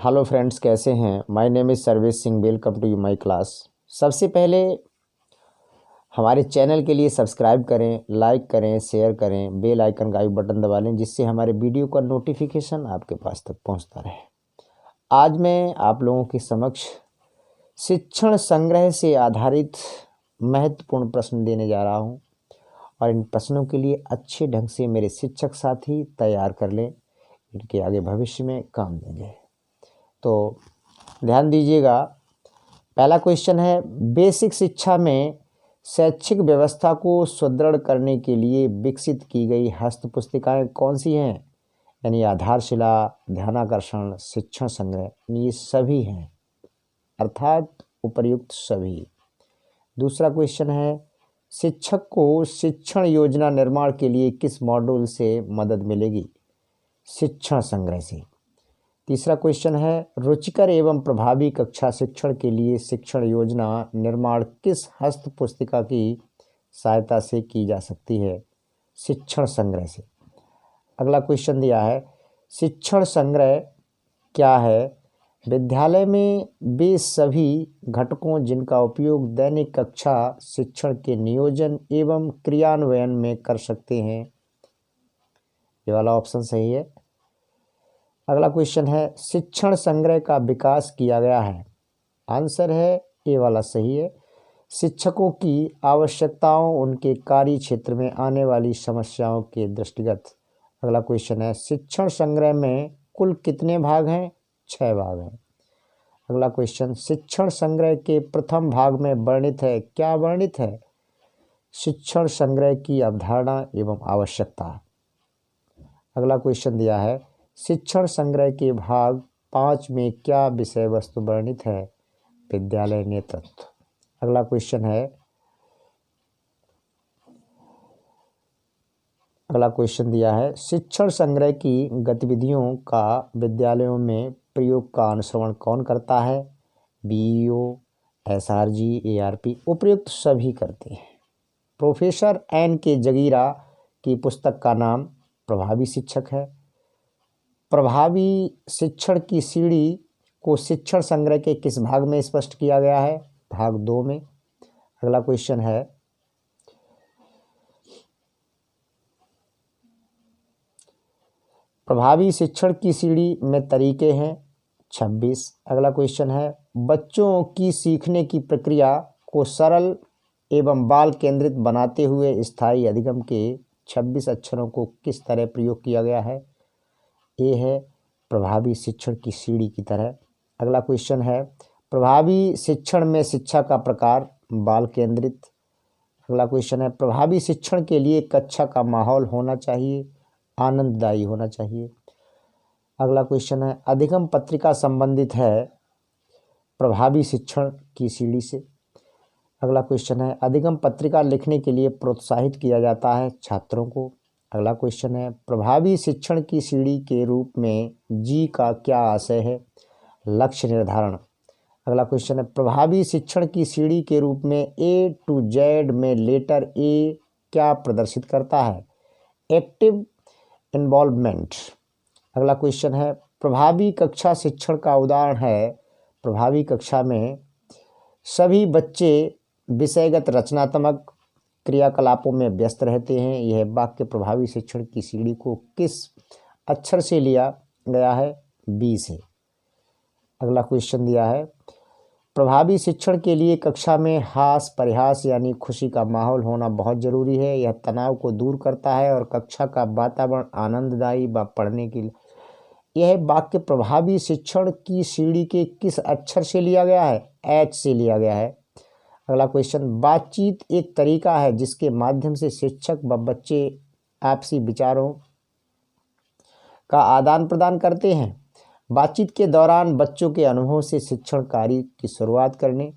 Hello friends, कैसे हैं। My name is Sarvesh Singh. Welcome to you my class. सबसे पहले हमारे चैनल के लिए सब्सक्राइब करें, लाइक करें, शेयर करें, बेल आइकन का भी बटन दबा लें, जिससे हमारे वीडियो का नोटिफिकेशन आपके पास तक पहुंचता रहे। आज मैं आप लोगों के समक्ष शिक्षण संग्रह से आधारित महत्वपूर्ण प्रश्न देने जा रहा हूं और इन प्रश्नों के लिए अच्छे ढंग से मेरे शिक्षक साथी तैयार कर लें, इनके आगे भविष्य में काम देंगे। तो ध्यान दीजिएगा। पहला क्वेश्चन है, बेसिक शिक्षा में शैक्षिक व्यवस्था को सुदृढ़ करने के लिए विकसित की गई हस्त पुस्तिकाएँ कौन सी हैं? यानी आधारशिला, ध्यानाकर्षण, शिक्षण संग्रह, ये सभी हैं, अर्थात उपर्युक्त सभी। दूसरा क्वेश्चन है, शिक्षक को शिक्षण योजना निर्माण के लिए किस मॉड्यूल से मदद मिलेगी? शिक्षण संग्रह से। तीसरा क्वेश्चन है, रुचिकर एवं प्रभावी कक्षा शिक्षण के लिए शिक्षण योजना निर्माण किस हस्त पुस्तिका की सहायता से की जा सकती है? शिक्षण संग्रह से। अगला क्वेश्चन दिया है, शिक्षण संग्रह क्या है? विद्यालय में वे सभी घटकों जिनका उपयोग दैनिक कक्षा शिक्षण के नियोजन एवं क्रियान्वयन में कर सकते हैं। ये वाला ऑप्शन सही है। अगला क्वेश्चन है, शिक्षण संग्रह का विकास किया गया है। आंसर है ए वाला सही है। शिक्षकों की आवश्यकताओं, उनके कार्य क्षेत्र में आने वाली समस्याओं के दृष्टिगत। अगला क्वेश्चन है, शिक्षण संग्रह में कुल कितने भाग हैं? 6 भाग हैं। अगला क्वेश्चन, शिक्षण संग्रह के प्रथम भाग में वर्णित है, क्या वर्णित है? शिक्षण संग्रह की अवधारणा एवं आवश्यकता। अगला क्वेश्चन दिया है, शिक्षण संग्रह के भाग 5 में क्या विषय वस्तु वर्णित है? विद्यालय नेतृत्व। अगला क्वेश्चन है, अगला क्वेश्चन दिया है, शिक्षण संग्रह की गतिविधियों का विद्यालयों में प्रयोग का अनुश्रवण कौन करता है? बीईओ, एसआरजी, एआरपी, उपर्युक्त सभी करते हैं। प्रोफेसर एन के जगीरा की पुस्तक का नाम प्रभावी शिक्षक है। प्रभावी शिक्षण की सीढ़ी को शिक्षण संग्रह के किस भाग में स्पष्ट किया गया है? भाग 2 में। अगला क्वेश्चन है, प्रभावी शिक्षण की सीढ़ी में तरीके हैं 26। अगला क्वेश्चन है, बच्चों की सीखने की प्रक्रिया को सरल एवं बाल केंद्रित बनाते हुए स्थायी अधिगम के 26 अक्षरों को किस तरह प्रयोग किया गया है? ए है प्रभावी शिक्षण की सीढ़ी की तरह। अगला क्वेश्चन है, प्रभावी शिक्षण में शिक्षा का प्रकार बाल केंद्रित। अगला क्वेश्चन है, प्रभावी शिक्षण के लिए कक्षा का माहौल होना चाहिए, आनंददायी होना चाहिए। अगला क्वेश्चन है, अधिगम पत्रिका संबंधित है प्रभावी शिक्षण की सीढ़ी से। अगला क्वेश्चन है, अधिगम पत्रिका लिखने के लिए प्रोत्साहित किया जाता है छात्रों को। अगला क्वेश्चन है, प्रभावी शिक्षण की सीढ़ी के रूप में जी का क्या आशय है? लक्ष्य निर्धारण। अगला क्वेश्चन है, प्रभावी शिक्षण की सीढ़ी के रूप में ए टू जेड में लेटर ए क्या प्रदर्शित करता है? Active involvement. अगला क्वेश्चन है, प्रभावी कक्षा शिक्षण का उदाहरण है, प्रभावी कक्षा में सभी बच्चे विषयगत रचनात्मक क्रियाकलापों में व्यस्त रहते हैं। यह वाक्य प्रभावी शिक्षण की सीढ़ी को किस अक्षर से लिया गया है? बी से। अगला क्वेश्चन दिया है, प्रभावी शिक्षण के लिए कक्षा में हास परिहास यानी खुशी का माहौल होना बहुत जरूरी है। यह तनाव को दूर करता है और कक्षा का वातावरण आनंददायी व पढ़ने के लिए। यह वाक्य प्रभावी शिक्षण की सीढ़ी के किस अक्षर से लिया गया है? एच से लिया गया है। अगला क्वेश्चन, बातचीत एक तरीका है जिसके माध्यम से शिक्षक व बच्चे आपसी विचारों का आदान प्रदान करते हैं। बातचीत के दौरान बच्चों के अनुभव से शिक्षण कार्य की शुरुआत करने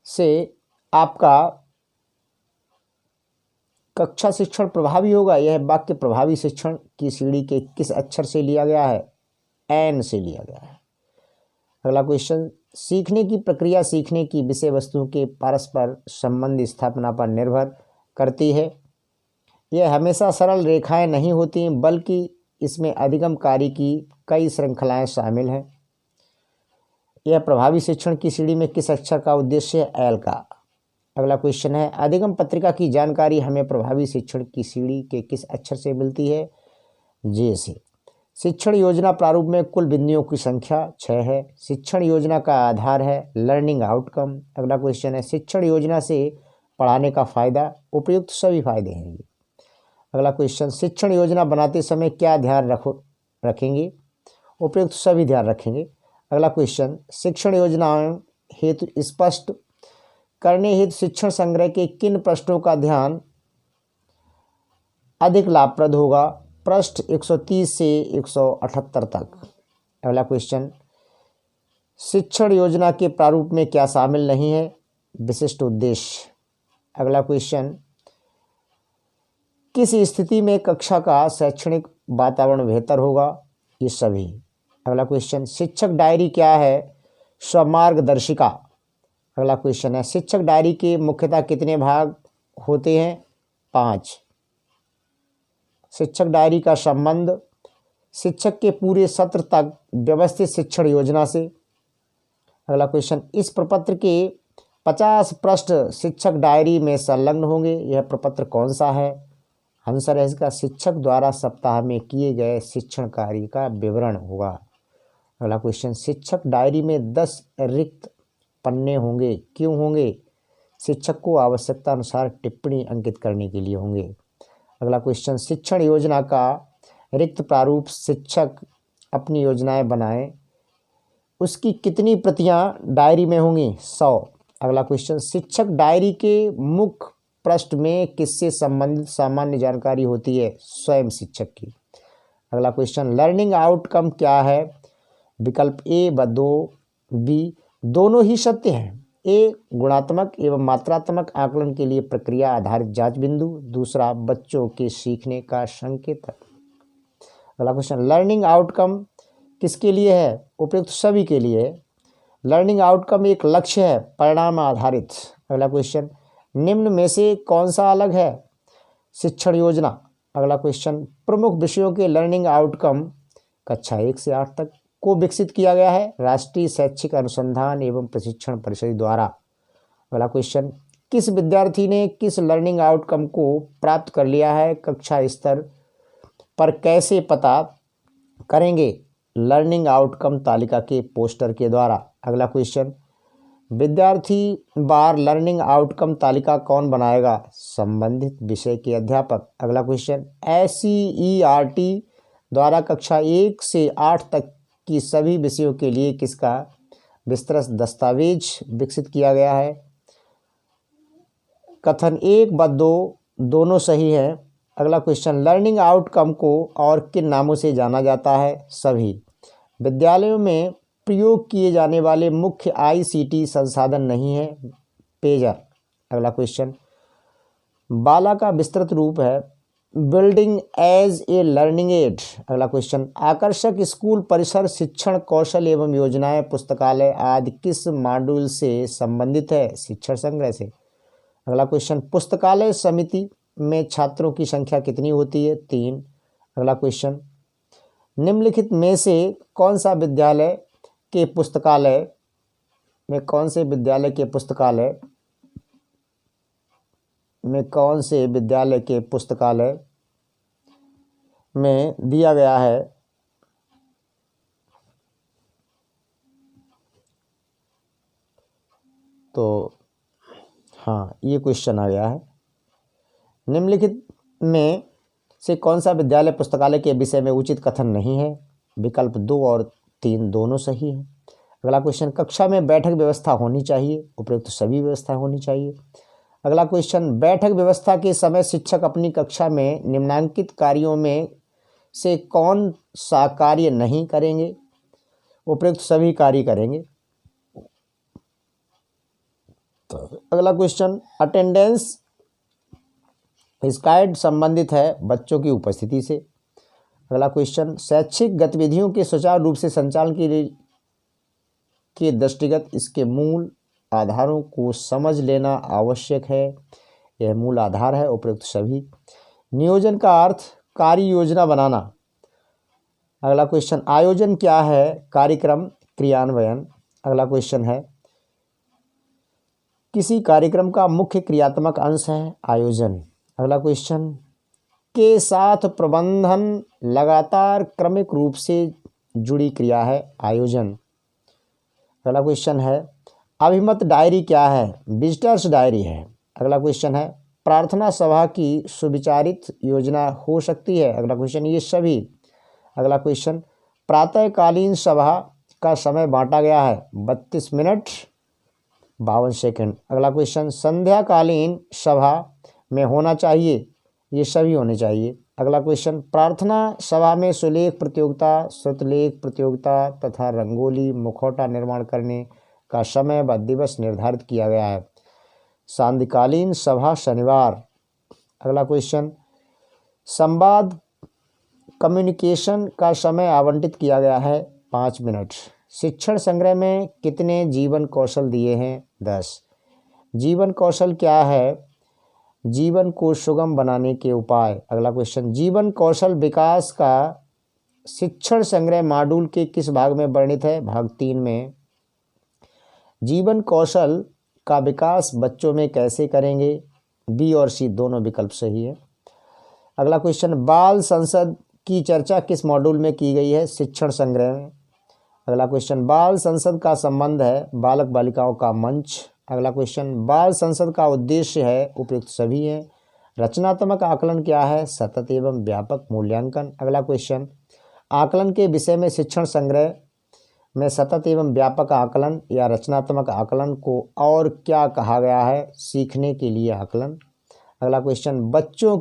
से आपका कक्षा शिक्षण प्रभावी होगा। यह वाक्य प्रभावी शिक्षण की सीढ़ी के किस अक्षर से लिया गया है? एन से लिया गया है। अगला क्वेश्चन, सीखने की प्रक्रिया सीखने की विषय वस्तुओं के परस्पर संबंध स्थापना पर निर्भर करती है। यह हमेशा सरल रेखाएं नहीं होती, बल्कि इसमें अधिगम कार्य की कई श्रृंखलाएं शामिल हैं। यह प्रभावी शिक्षण की सीढ़ी में किस अक्षर का उद्देश्य है? एल का। अगला क्वेश्चन है, अधिगम पत्रिका की जानकारी हमें प्रभावी शिक्षण की सीढ़ी के किस अक्षर से मिलती है? जे से। शिक्षण योजना प्रारूप में कुल बिंदुओं की संख्या 6 है। शिक्षण योजना का आधार है लर्निंग आउटकम। अगला क्वेश्चन है, शिक्षण योजना से पढ़ाने का फायदा? उपयुक्त सभी फायदे हैं। अगला क्वेश्चन, शिक्षण योजना बनाते समय क्या ध्यान रखेंगे? उपयुक्त सभी ध्यान रखेंगे। अगला क्वेश्चन, शिक्षण योजनाओं हेतु स्पष्ट करने हेतु शिक्षण संग्रह के किन प्रश्नों का ध्यान अधिक लाभप्रद होगा? पृष्ठ 130 से 178 तक। अगला क्वेश्चन, शिक्षण योजना के प्रारूप में क्या शामिल नहीं है? विशिष्ट उद्देश्य। अगला क्वेश्चन, किस स्थिति में कक्षा का शैक्षणिक वातावरण बेहतर होगा? ये सभी। अगला क्वेश्चन, शिक्षक डायरी क्या है? स्वमार्गदर्शिका। अगला क्वेश्चन है, शिक्षक डायरी के मुख्यतः कितने भाग होते हैं? 5। शिक्षक डायरी का संबंध शिक्षक के पूरे सत्र तक व्यवस्थित शिक्षण योजना से। अगला क्वेश्चन, इस प्रपत्र के 50 प्रश्न शिक्षक डायरी में संलग्न होंगे। यह प्रपत्र कौन सा है? आंसर है इसका शिक्षक द्वारा सप्ताह में किए गए शिक्षण कार्य का विवरण होगा। अगला क्वेश्चन, शिक्षक डायरी में 10 रिक्त पन्ने होंगे। क्यों होंगे? शिक्षक को आवश्यकता अनुसार टिप्पणी अंकित करने के लिए होंगे। अगला क्वेश्चन, शिक्षण योजना का रिक्त प्रारूप शिक्षक अपनी योजनाएं बनाएं, उसकी कितनी प्रतियां डायरी में होंगी? 100। अगला क्वेश्चन, शिक्षक डायरी के मुख्य पृष्ठ में किससे संबंधित सामान्य जानकारी होती है? स्वयं शिक्षक की। अगला क्वेश्चन, लर्निंग आउटकम क्या है? विकल्प ए व 2 बी दोनों ही सत्य हैं। ए गुणात्मक एवं मात्रात्मक आकलन के लिए प्रक्रिया आधारित जांच बिंदु। दूसरा, बच्चों के सीखने का संकेतक। अगला क्वेश्चन, लर्निंग आउटकम किसके लिए है? उपयुक्त सभी के लिए। लर्निंग आउटकम एक लक्ष्य है, परिणाम आधारित। अगला क्वेश्चन, निम्न में से कौन सा अलग है? शिक्षण योजना। अगला क्वेश्चन, प्रमुख विषयों के लर्निंग आउटकम कक्षा 1 से 8 तक को विकसित किया गया है राष्ट्रीय शैक्षिक अनुसंधान एवं प्रशिक्षण परिषद द्वारा। अगला क्वेश्चन, किस विद्यार्थी ने किस लर्निंग आउटकम को प्राप्त कर लिया है? कक्षा स्तर पर कैसे पता करेंगे? लर्निंग आउटकम तालिका के पोस्टर के द्वारा। अगला क्वेश्चन, विद्यार्थी बार लर्निंग आउटकम तालिका कौन बनाएगा? संबंधित विषय के अध्यापक। अगला क्वेश्चन, SCERT द्वारा कक्षा 1 से 8 तक की सभी विषयों के लिए किसका विस्तृत दस्तावेज विकसित किया गया है? कथन 1 व 2 दोनों सही हैं। अगला क्वेश्चन, लर्निंग आउटकम को और किन नामों से जाना जाता है? सभी। विद्यालयों में प्रयोग किए जाने वाले मुख्य ICT संसाधन नहीं है? पेजर। अगला क्वेश्चन, बाला का विस्तृत रूप है building as a learning aid. अगला क्वेश्चन, आकर्षक स्कूल परिसर शिक्षण कौशल एवं योजनाएं पुस्तकालय आदि किस मॉड्यूल से संबंधित है? शिक्षण संग्रह से। अगला क्वेश्चन, पुस्तकालय समिति में छात्रों की संख्या कितनी होती है? 3। अगला क्वेश्चन, निम्नलिखित में से कौन सा विद्यालय के पुस्तकालय में कौन से विद्यालय के पुस्तकालय में दिया गया है? तो हाँ, ये क्वेश्चन आ गया है। निम्नलिखित में से कौन सा विद्यालय पुस्तकालय के विषय में उचित कथन नहीं है? विकल्प 2 और 3 दोनों सही हैं। अगला क्वेश्चन, कक्षा में बैठक व्यवस्था होनी चाहिए? उपयुक्त सभी व्यवस्था होनी चाहिए। अगला क्वेश्चन, बैठक व्यवस्था के समय शिक्षक अपनी कक्षा में निम्नलिखित कार्यों में से कौन सा कार्य नहीं करेंगे? उपयुक्त सभी कार्य करेंगे। तो अगला क्वेश्चन, अटेंडेंस स्काइड संबंधित है बच्चों की उपस्थिति से। अगला क्वेश्चन, शैक्षिक गतिविधियों के सुचारू रूप से संचालन के दृष्टिगत इसके मूल आधारों को समझ लेना आवश्यक है। यह मूल आधार है। उपयुक्त सभी। नियोजन का अर्थ कार्य योजना बनाना। अगला क्वेश्चन, आयोजन क्या है? कार्यक्रम क्रियान्वयन। अगला क्वेश्चन है, किसी कार्यक्रम का मुख्य क्रियात्मक अंश है आयोजन। अगला क्वेश्चन, के साथ प्रबंधन लगातार क्रमिक रूप से जुड़ी क्रिया है आयोजन। अगला क्वेश्चन है, अभिमत डायरी क्या है? विजिटर्स डायरी है। अगला क्वेश्चन है, प्रार्थना सभा की सुविचारित योजना हो सकती है। अगला क्वेश्चन, ये सभी। अगला क्वेश्चन, प्रातःकालीन सभा का समय बांटा गया है 32 मिनट 52 सेकंड। अगला क्वेश्चन, संध्याकालीन सभा में होना चाहिए, ये सभी होने चाहिए। अगला क्वेश्चन, प्रार्थना सभा में सुलेख प्रतियोगिता, श्रुतलेख प्रतियोगिता तथा रंगोली मुखौटा निर्माण करने का समय व दिवस निर्धारित किया गया है। सांध्यकालीन सभा शनिवार। अगला क्वेश्चन, संवाद कम्युनिकेशन का समय आवंटित किया गया है 5 मिनट। शिक्षण संग्रह में कितने जीवन कौशल दिए हैं? 10। जीवन कौशल क्या है? जीवन को सुगम बनाने के उपाय। अगला क्वेश्चन, जीवन कौशल विकास का शिक्षण संग्रह मॉड्यूल के किस भाग में वर्णित है? भाग 3 में। जीवन कौशल का विकास बच्चों में कैसे करेंगे? बी और सी दोनों विकल्प सही है। अगला क्वेश्चन, बाल संसद की चर्चा किस मॉड्यूल में की गई है? शिक्षण संग्रह में। अगला क्वेश्चन, बाल संसद का संबंध है बालक बालिकाओं का मंच। अगला क्वेश्चन, बाल संसद का उद्देश्य है, उपयुक्त सभी हैं। रचनात्मक आकलन क्या है? सतत एवं व्यापक मूल्यांकन। अगला क्वेश्चन, आकलन के विषय में शिक्षण संग्रह में सतत एवं व्यापक आकलन या रचनात्मक आकलन को और क्या कहा गया है? सीखने के लिए आकलन। अगला क्वेश्चन, बच्चों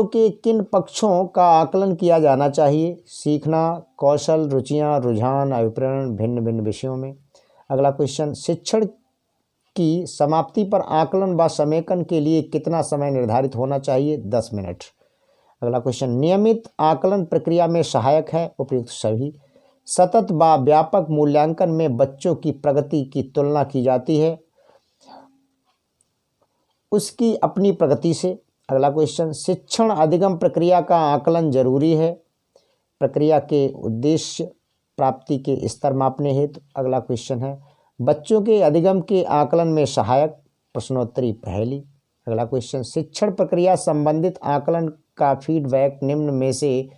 के किन पक्षों का आकलन किया जाना चाहिए? सीखना, कौशल, रुचियां, रुझान, अभिप्रेरण, भिन्न भिन्न विषयों में। अगला क्वेश्चन, शिक्षण की समाप्ति पर आकलन व समेकन के लिए कितना समय निर्धारित होना चाहिए? 10 मिनट। अगला क्वेश्चन, नियमित आकलन प्रक्रिया में सहायक है, उपयुक्त सभी। सतत व व्यापक मूल्यांकन में बच्चों की प्रगति की तुलना की जाती है उसकी अपनी प्रगति से। अगला क्वेश्चन, शिक्षण अधिगम प्रक्रिया का आकलन जरूरी है, प्रक्रिया के उद्देश्य प्राप्ति के स्तर मापने हेतु। अगला क्वेश्चन है, बच्चों के अधिगम के आकलन में सहायक, प्रश्नोत्तरी पहली। अगला क्वेश्चन, शिक्षण प्रक्रिया संबंधित आकलन का फीडबैक निम्न में से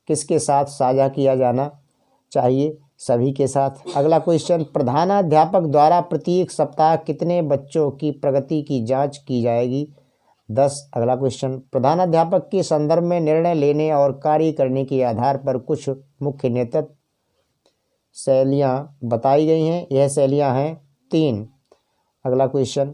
किसके साथ साझा किया जाना चाहिए? सभी के साथ। अगला क्वेश्चन, प्रधानाध्यापक द्वारा प्रत्येक सप्ताह कितने बच्चों की प्रगति की जांच की जाएगी? 10। अगला क्वेश्चन, प्रधानाध्यापक के संदर्भ में निर्णय लेने और कार्य करने के आधार पर कुछ मुख्य नेतृत्व शैलियाँ बताई गई हैं। यह शैलियाँ हैं 3। अगला क्वेश्चन,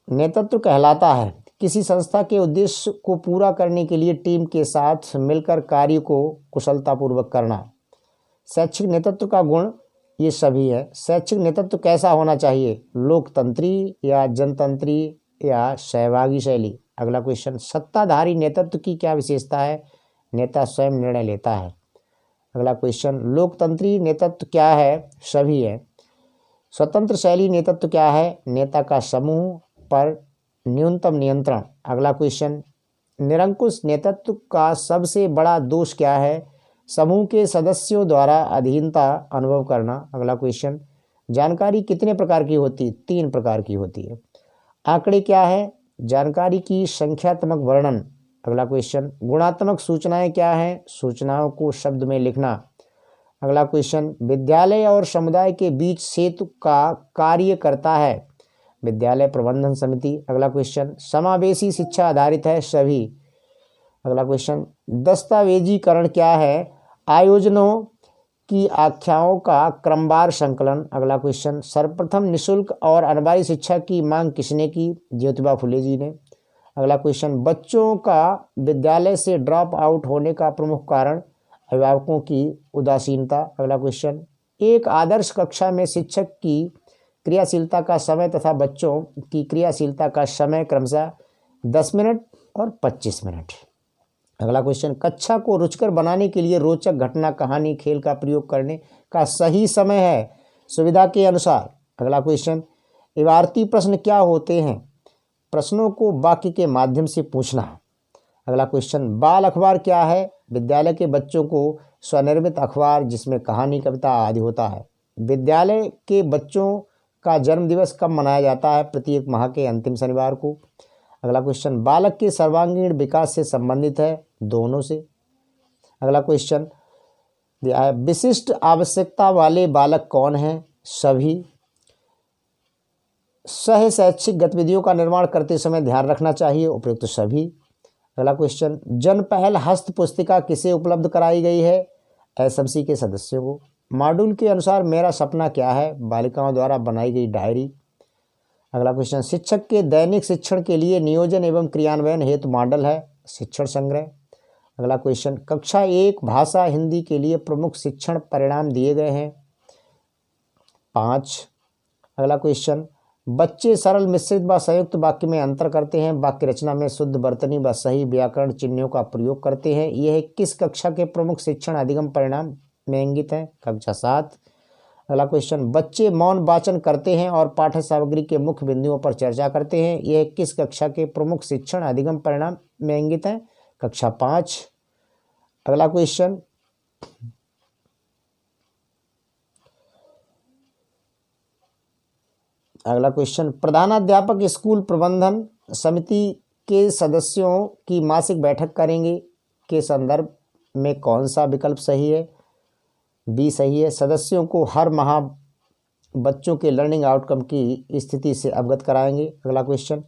नेतृत्व कहलाता है किसी संस्था के उद्देश्य को पूरा करने के लिए टीम के साथ मिलकर कार्य को कुशलतापूर्वक करना। शैक्षिक नेतृत्व का गुण ये सभी है। शैक्षिक नेतृत्व कैसा होना चाहिए? लोकतंत्री या जनतंत्री या सहभागी शैली। अगला क्वेश्चन, सत्ताधारी नेतृत्व की क्या विशेषता है? नेता स्वयं निर्णय लेता है। अगला क्वेश्चन, लोकतंत्री नेतृत्व क्या है? सभी है। स्वतंत्र शैली नेतृत्व क्या है? नेता का समूह पर न्यूनतम नियंत्रण। अगला क्वेश्चन, निरंकुश नेतृत्व का सबसे बड़ा दोष क्या है? समूह के सदस्यों द्वारा अधीनता अनुभव करना। अगला क्वेश्चन, जानकारी कितने प्रकार की होती है? 3 प्रकार की होती है। आंकड़े क्या है? जानकारी की संख्यात्मक वर्णन। अगला क्वेश्चन, गुणात्मक सूचनाएं क्या हैं? सूचनाओं को शब्द में लिखना। अगला क्वेश्चन, विद्यालय और समुदाय के बीच सेतु का कार्य करता है विद्यालय प्रबंधन समिति। अगला क्वेश्चन, समावेशी शिक्षा आधारित है सभी। अगला क्वेश्चन, दस्तावेजीकरण क्या है? आयोजनों की आख्याओं का क्रमवार संकलन। अगला क्वेश्चन, सर्वप्रथम निःशुल्क और अनिवार्य शिक्षा की मांग किसने की? ज्योतिबा फुले जी ने। अगला क्वेश्चन, बच्चों का विद्यालय से ड्रॉप आउट होने का प्रमुख कारण? अभिभावकों की उदासीनता। अगला क्वेश्चन, एक आदर्श कक्षा में शिक्षक की क्रियाशीलता का समय तथा बच्चों की क्रियाशीलता का समय क्रमशः 10 मिनट और 25 मिनट। अगला क्वेश्चन, कक्षा को रुचिकर बनाने के लिए रोचक घटना, कहानी, खेल का प्रयोग करने का सही समय है सुविधा के अनुसार। अगला क्वेश्चन, इबारती प्रश्न क्या होते हैं? प्रश्नों को वाक्य के माध्यम से पूछना। अगला क्वेश्चन, बाल अखबार क्या है? विद्यालय के बच्चों को स्वनिर्मित अखबार जिसमें कहानी, कविता आदि होता है। विद्यालय के बच्चों का जन्म दिवस कब मनाया जाता है? प्रत्येक माह के अंतिम शनिवार को। अगला क्वेश्चन, बालक के सर्वांगीण विकास से संबंधित है? दोनों से। अगला क्वेश्चन दिया है, विशिष्ट आवश्यकता वाले बालक कौन हैं? सभी। सह शैक्षिक गतिविधियों का निर्माण करते समय ध्यान रखना चाहिए? उपयुक्त सभी। अगला क्वेश्चन, जन पहल हस्त पुस्तिका किसे उपलब्ध कराई गई है? एसएमसी के सदस्यों को। मॉड्यूल के अनुसार मेरा सपना क्या है? बालिकाओं द्वारा बनाई गई डायरी। अगला क्वेश्चन, शिक्षक के दैनिक शिक्षण के लिए नियोजन एवं क्रियान्वयन हेतु मॉडल है? शिक्षण संग्रह। अगला क्वेश्चन, कक्षा 1 भाषा हिंदी के लिए प्रमुख शिक्षण परिणाम दिए गए हैं? 5। अगला क्वेश्चन, बच्चे सरल मिश्रित व संयुक्त वाक्य में अंतर करते हैं, वाक्य रचना में शुद्ध वर्तनी व सही व्याकरण चिन्हों का प्रयोग करते हैं, यह किस कक्षा के प्रमुख शिक्षण अधिगम परिणाम में इंगित है? कक्षा 7। अगला क्वेश्चन, बच्चे मौन वाचन करते हैं और पाठ्य सामग्री के मुख्य बिंदुओं पर चर्चा करते हैं, यह किस कक्षा के प्रमुख शिक्षण अधिगम परिणाम में इंगित है? कक्षा 5। अगला क्वेश्चन, प्रधानाध्यापक स्कूल प्रबंधन समिति के सदस्यों की मासिक बैठक करेंगे के संदर्भ में कौन सा विकल्प सही है? बी सही है। सदस्यों को हर माह बच्चों के लर्निंग आउटकम की स्थिति से अवगत कराएंगे। अगला क्वेश्चन,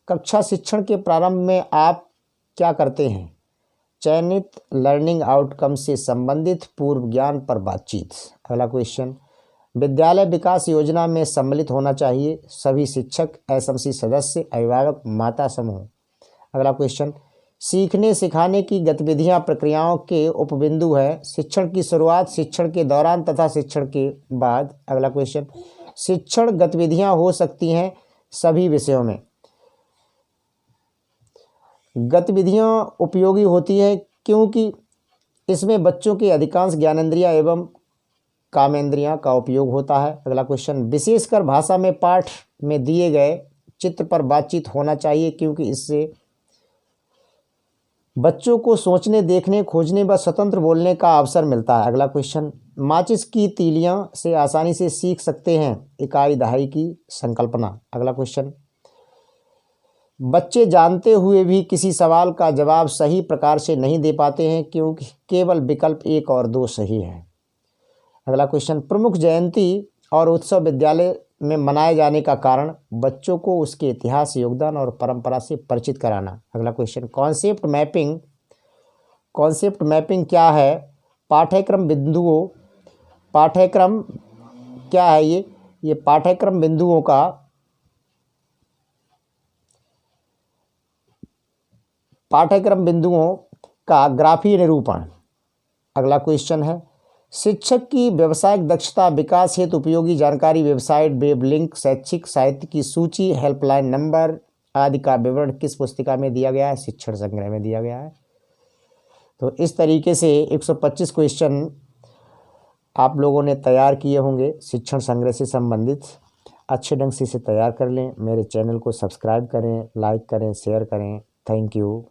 कक्षा शिक्षण के प्रारंभ में आप क्या करते हैं? चयनित लर्निंग आउटकम से संबंधित पूर्व ज्ञान पर बातचीत। अगला क्वेश्चन, विद्यालय विकास योजना में सम्मिलित होना चाहिए? सभी शिक्षक, एसएमसी सदस्य, अभिभावक, माता समूह। अगला क्वेश्चन, सीखने सिखाने की गतिविधियां प्रक्रियाओं के उपबिंदु है? शिक्षण की शुरुआत, शिक्षण के दौरान तथा शिक्षण के बाद। अगला क्वेश्चन, शिक्षण गतिविधियां हो सकती हैं सभी विषयों में? गतिविधियां उपयोगी होती है क्योंकि इसमें बच्चों के अधिकांश ज्ञानेंद्रियां एवं कामेंद्रियां का उपयोग होता है। अगला क्वेश्चन, विशेषकर भाषा में पाठ में दिए गए चित्र पर बातचीत होना चाहिए क्योंकि इससे बच्चों को सोचने, देखने, खोजने व स्वतंत्र बोलने का अवसर मिलता है। अगला क्वेश्चन, माचिस की तीलियां से आसानी से सीख सकते हैं इकाई दहाई की संकल्पना। अगला क्वेश्चन, बच्चे जानते हुए भी किसी सवाल का जवाब सही प्रकार से नहीं दे पाते हैं क्योंकि केवल विकल्प 1 और 2 सही है। अगला क्वेश्चन, प्रमुख जयंती और उत्सव विद्यालय में मनाए जाने का कारण? बच्चों को उसके इतिहास, योगदान और परंपरा से परिचित कराना। अगला क्वेश्चन, कॉन्सेप्ट मैपिंग क्या है? पाठ्यक्रम बिंदुओं, पाठ्यक्रम क्या है? ये पाठ्यक्रम बिंदुओं का ग्राफीय निरूपण। अगला क्वेश्चन है, शिक्षक की व्यावसायिक दक्षता विकास हेतु उपयोगी जानकारी, वेबसाइट, वेब लिंक, शैक्षिक साहित्य की सूची, हेल्पलाइन नंबर आदि का विवरण किस पुस्तिका में दिया गया है? शिक्षण संग्रह में दिया गया है। तो इस तरीके से 125 क्वेश्चन आप लोगों ने तैयार किए होंगे शिक्षण संग्रह से संबंधित। अच्छे ढंग से इसे तैयार कर लें। मेरे चैनल को सब्सक्राइब करें, लाइक करें, शेयर करें। Thank you.